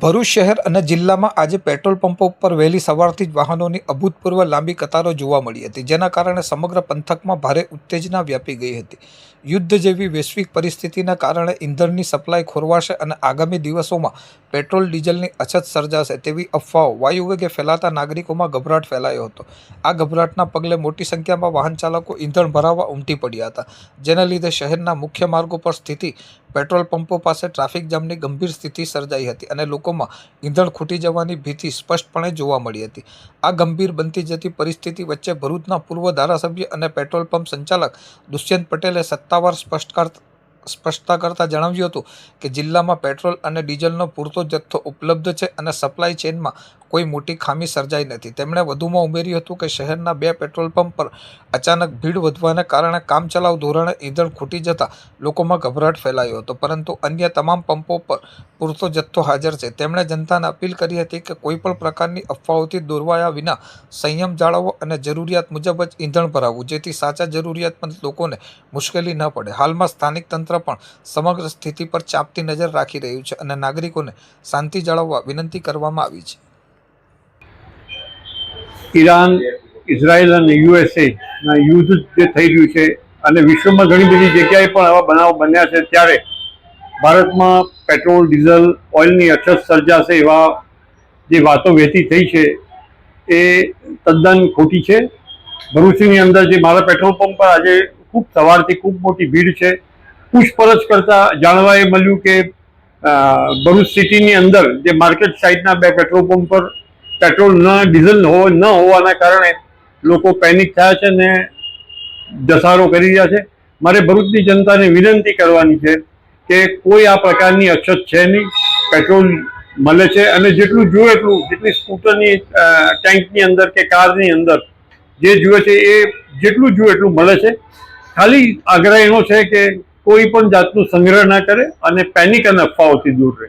ભરૂચ શહેર અને જિલ્લામાં આજે પેટ્રોલ પંપો પર વહેલી સવારથી જ વાહનોની અભૂતપૂર્વ લાંબી કતારો જોવા મળી હતી, જેના કારણે સમગ્ર પંથકમાં ભારે ઉત્તેજના વ્યાપી ગઈ હતી. યુદ્ધ જેવી વૈશ્વિક પરિસ્થિતિના કારણે ઇંધણની સપ્લાય ખોરવાશે અને આગામી દિવસોમાં પેટ્રોલ ડીઝલની અછત સર્જાશે તેવી અફવાઓ વાયુવેગે ફેલાતા નાગરિકોમાં ગભરાટ ફેલાયો હતો. આ ગભરાટના પગલે મોટી સંખ્યામાં વાહન ચાલકો ઇંધણ ભરાવવા ઉમટી પડ્યા હતા, જેના લીધે શહેરના મુખ્ય માર્ગો પર સ્થિતિ પેટ્રોલ પંપો પાસે ટ્રાફિક જામની ગંભીર સ્થિતિ સર્જાઈ હતી અને લોકોમાં ઇંધણ ખૂટી જવાની ભીતિ સ્પષ્ટપણે જોવા મળી હતી. આ ગંભીર બનતી જતી પરિસ્થિતિ વચ્ચે ભરૂચના પૂર્વ ધારાસભ્ય અને પેટ્રોલ પંપ સંચાલક દુષ્યંત પટેલે સત્તાવાર સ્પષ્ટતા કરતા જણાવ્યું હતું કે જિલ્લામાં પેટ્રોલ અને ડીઝલનો પૂરતો જથ્થો ઉપલબ્ધ છે અને સપ્લાય ચેઇનમાં કોઈ મોટી ખામી સર્જાઈ નથી. તેમણે વધુમાં ઉમેર્યું હતું કે શહેરના 2 પેટ્રોલ પંપ પર અચાનક ભીડ વધવાને કારણે કામચલાઉ ધોરણે ઇંધણ ખૂટી જતા લોકોમાં ગભરાટ ફેલાયો હતો, પરંતુ અન્ય તમામ પંપો પર પૂરતો જથ્થો હાજર છે. તેમણે જનતાને અપીલ કરી હતી કે કોઈપણ પ્રકારની અફવાઓથી દોરવાયા વિના સંયમ જાળવવો અને જરૂરિયાત મુજબ જ ઇંધણ ભરાવવું, જેથી સાચા જરૂરિયાતમંદ લોકોને મુશ્કેલી ન પડે. હાલમાં સ્થાનિક તંત્ર પણ સમગ્ર સ્થિતિ પર ચાંપતી નજર રાખી રહ્યું છે અને નાગરિકોને શાંતિ જાળવવા વિનંતી કરવામાં આવી છે. ઈરાન, ઇઝરાયલ અને યુએસએના યુદ્ધ જે થઈ રહ્યું છે અને વિશ્વમાં ઘણી બધી જગ્યાએ પણ આવા બનાવો બન્યા છે, ત્યારે ભારતમાં પેટ્રોલ, ડીઝલ, ઓઇલની અછત સર્જાશે એવા જે વાતો વહેતી થઈ છે એ તદ્દન ખોટી છે. ભરૂચની અંદર જે મારા પેટ્રોલ પંપ પર આજે સવારથી ખૂબ મોટી ભીડ છે. પૂછપરછ કરતા જાણવા એ મળ્યું કે ભરૂચ સિટીની અંદર જે માર્કેટ સાઇડના 2 પેટ્રોલ પંપ પર પેટ્રોલ ડીઝલ ન હોવાના કારણે લોકો પેનિક થયા છે ને ધસારો કરી રહ્યા છે. મારે ભરૂચની જનતાને વિનંતી કરવાની છે કે કોઈ આ પ્રકારની અછત છે નહીં. પેટ્રોલ મળે છે અને જેટલું જોઈએ એટલું, જેટલી સ્કૂટરની ટેન્કની અંદર કે કારની અંદર જે જોઈએ છે એ જેટલું જોઈએ એટલું મળે છે. ખાલી આગ્રહ એનો છે કે કોઈ પણ જાતનું સંગ્રહ ના કરે અને પેનિક અને અફવાઓથી દૂર રહે.